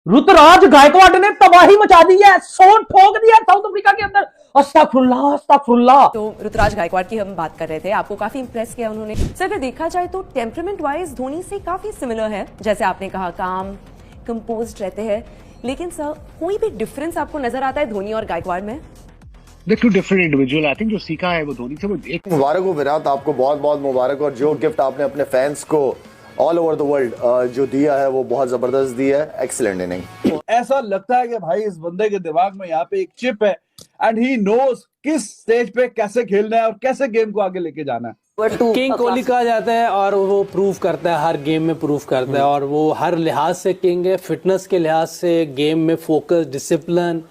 ऋतुराज गायकवाड ने तबाही मचा दी है, सोन ठोक दिया साउथ अफ्रीका के अंदर। अस्तगफुरुल्लाह अस्तगफुरुल्लाह। तो ऋतुराज गायकवाड की हम बात कर रहे थे, आपको काफी इंप्रेस किया उन्होंने। सर अगर देखा जाए तो टेम्परामेंट वाइज धोनी से काफी सिमिलर है, जैसे आपने कहा काम कंपोज्ड रहते हैं, लेकिन सर कोई भी डिफरेंस आपको नजर आता है धोनी और गायकवाड में? They're two different individual. I think जो सीखा है वो धोनी से वो एक मुबारक हो विराट, आपको बहुत बहुत मुबारक। और जो गिफ्ट आपने अपने फैंस को ऑल ओवर द वर्ल्ड जो दिया है वो बहुत जबरदस्त दिया है। Excellent inning. ऐसा लगता है कि भाई इस बंदे के दिमाग में यहाँ पे एक चिप है एंड ही नोज किस स्टेज पे कैसे खेलना है और कैसे गेम को आगे लेके जाना है। किंग कोहली कहा जाता है और वो प्रूव करता है, हर गेम में प्रूव करता है, और वो हर लिहाज से किंग है। फिटनेस के लिहाज से, गेम में फोकस, डिसिप्लिन,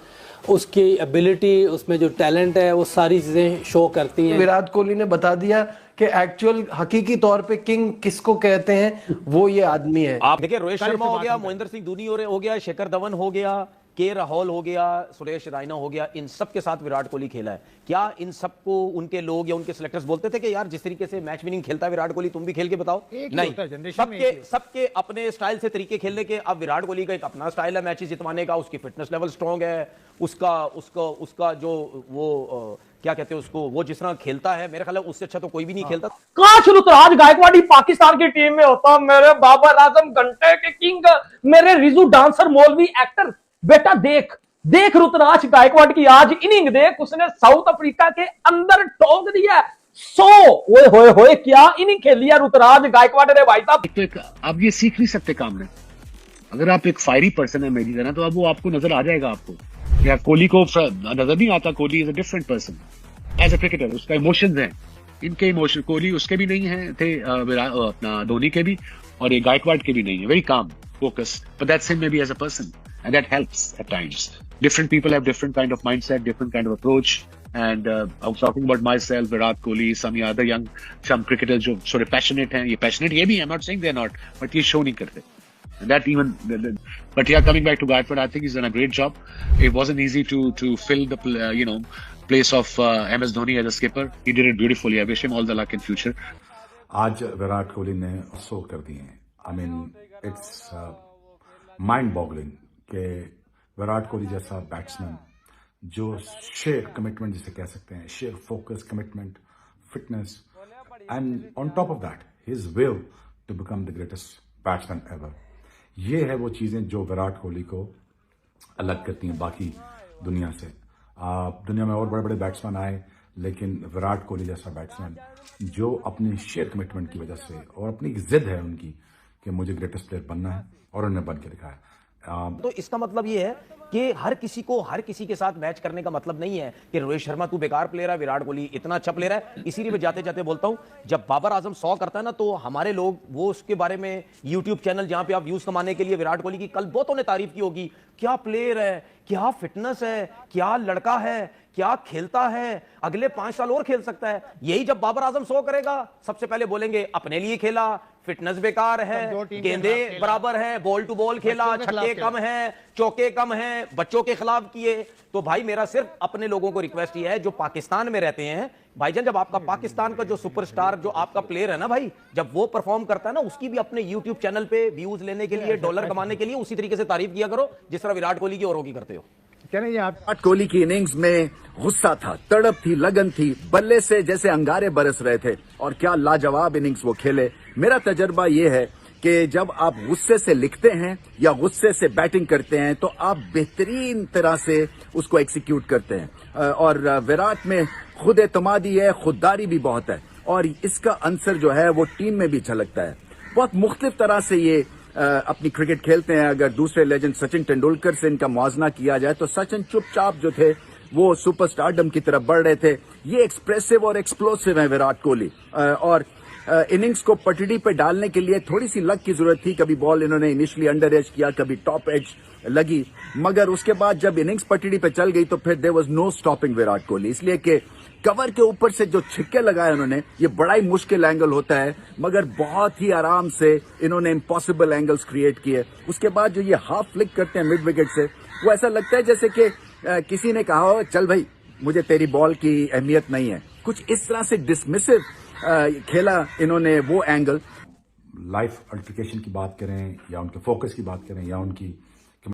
उसकी एबिलिटी, उसमें जो टैलेंट है, वो सारी चीजें शो करती हैं। विराट कोहली ने बता दिया कि एक्चुअल हकीकी तौर पे किंग किसको कहते हैं, वो ये आदमी है। आप देखिए, रोहित शर्मा हो गया, महेंद्र सिंह धोनी हो गया, शिखर धवन हो गया, के राहुल हो गया, सुरेश रैना हो गया, इन सब के साथ विराट कोहली खेला है। क्या इन सबको उनके लोग या उनके सिलेक्टर्स बोलते थे कि यार जिस तरीके से मैच विनिंग खेलता है विराट कोहली, तुम भी खेल के बताओ? नहीं, सबके अपने स्टाइल से तरीके खेलने के। अब विराट कोहली का एक अपना स्टाइल है मैचेस जितवाने का, उसकी फिटनेस लेवल स्ट्रांग है, उसका जो वो क्या कहते हैं उसको, वो जिस तरह खेलता है, मेरे ख्याल है उससे अच्छा तो कोई भी नहीं खेलता। काश ऋतुराज गायकवाड ही पाकिस्तान की टीम में होता। मेरे बाबर आजम घंटे के किंग, मेरे रिजू डांसर, मौलवी एक्टर, बेटा देख देख ऋतुराज गायकवाड की आज इनिंग देख, उसने साउथ अफ्रीका के अंदर ठोक दिया। ओए होए होए, क्या इनिंग खेली है ऋतुराज गायकवाड ने भाई साहब। तो एक आप ये सीख नहीं सकते काम में। अगर आप एक फायरी पर्सन है मेरी तरह, तो अब वो आपको नजर आ जाएगा। आपको या कोहली को नजर नहीं आता? Kohli is a different person as a cricketer. उसका इमोशंस हैं, इनके इमोशन कोहली उसके भी नहीं है थे, अपना धोनी के भी, और ये गायकवाड के भी नहीं है। Very calm, focus, but that's him maybe as a person, and that helps at times. Different people have different kind of mindset, different kind of approach, and I was talking about myself, Virat Kohli, some other young, some cricketers जो sort of passionate हैं, ये passionate ये भी, I'm not saying they're not, but ये show नहीं करते. And that even, but yeah, coming back to Gaikwad, I think he's done a great job. It wasn't easy to fill the place of MS Dhoni as a skipper. He did it beautifully. I wish him all the luck in future. आज विराट कोहली ने show कर दिए हैं। I mean it's mind boggling कि विराट कोहली जैसा batsman जो share commitment जिसे कह सकते हैं, sheer focus, commitment, fitness, and on top of that his will to become the greatest batsman ever. ये है वो चीजें जो विराट कोहली को अलग करती हैं बाकी दुनिया से। दुनिया में और बड़े बड़े बैट्समैन आए, लेकिन विराट कोहली जैसा बैट्समैन जो अपनी शेयर कमिटमेंट की वजह से और अपनी जिद है उनकी कि मुझे ग्रेटेस्ट प्लेयर बनना है, और उन्होंने बन के दिखाया। तो इसका मतलब ये है कि हर किसी के साथ मैच करने का मतलब नहीं है कि रोहित शर्मा तू बेकार प्लेयर है, विराट कोहली इतना अच्छा प्लेयर है। इसीलिए मैं जाते जाते बोलता हूं, जब बाबर आजम 100 करता है ना, तो हमारे लोग वो उसके बारे में यूट्यूब चैनल जहां पे आप व्यूज कमाने के लिए विराट कोहली की कल बहुतों ने तारीफ की होगी, क्या प्लेयर है, क्या फिटनेस है, क्या लड़का है, क्या खेलता है, अगले 5 साल और खेल सकता है। यही जब बाबर आजम 100 करेगा, सबसे पहले बोलेंगे अपने लिए खेला, फिटनेस बेकार है, गेंदे बराबर है, बॉल टू बॉल खेला, छक्के कम है, चौके कम है, बच्चों के खिलाफ किए। तो भाई मेरा सिर्फ अपने लोगों को रिक्वेस्ट ये है जो पाकिस्तान में रहते हैं, भाईजान जब आपका पाकिस्तान का जो सुपरस्टार जो आपका प्लेयर है ना भाई, जब वो परफॉर्म करता है ना, उसकी भी अपने यूट्यूब चैनल पे व्यूज लेने के लिए, डॉलर कमाने के लिए उसी तरीके से तारीफ किया करो जिस तरह विराट कोहली की औरों की करते हो। विराट कोहली की इनिंग्स में गुस्सा था, तड़प थी, लगन थी, बल्ले से जैसे अंगारे बरस रहे थे, और क्या लाजवाब इनिंग्स वो खेले। मेरा तजर्बा ये है कि जब आप गुस्से से लिखते हैं या गुस्से से बैटिंग करते हैं तो आप बेहतरीन तरह से उसको एग्जीक्यूट करते हैं। और विराट में खुद एतमादी है, खुददारी भी बहुत है, और इसका अंसर जो है वो टीम में भी झलकता है। बहुत मुख्तलिफ तरह से ये अपनी क्रिकेट खेलते हैं। अगर दूसरे लेजेंड सचिन तेंदुलकर से इनका मुआवजा किया जाए तो सचिन चुपचाप जो थे वो सुपरस्टारडम की तरफ बढ़ रहे थे। ये एक्सप्रेसिव और एक्सप्लोसिव है विराट कोहली, और इनिंग्स को पटड़ी पे डालने के लिए थोड़ी सी लक की जरूरत थी। कभी बॉल इन्होंने इनिशियली अंडर एज किया, कभी टॉप एज लगी, मगर उसके बाद जब इनिंग्स पटड़ी पे चल गई तो फिर there was no stopping Virat Kohli. इसलिए कि कवर के ऊपर से जो छिक्के लगाए उन्होंने, ये बड़ा ही मुश्किल एंगल होता है, मगर बहुत ही आराम से इन्होंने इम्पॉसिबल एंगल्स क्रिएट किए। उसके बाद जो ये हाफ फ्लिक करते हैं मिड विकेट से, वो ऐसा लगता है जैसे कि किसी ने कहा हो चल भाई मुझे तेरी बॉल की अहमियत नहीं है, कुछ इस तरह से डिसमिसिव खेला इन्होंने वो एंगल। लाइफ अल्टरकेशन की बात करें या उनके फोकस की बात करें या उनकी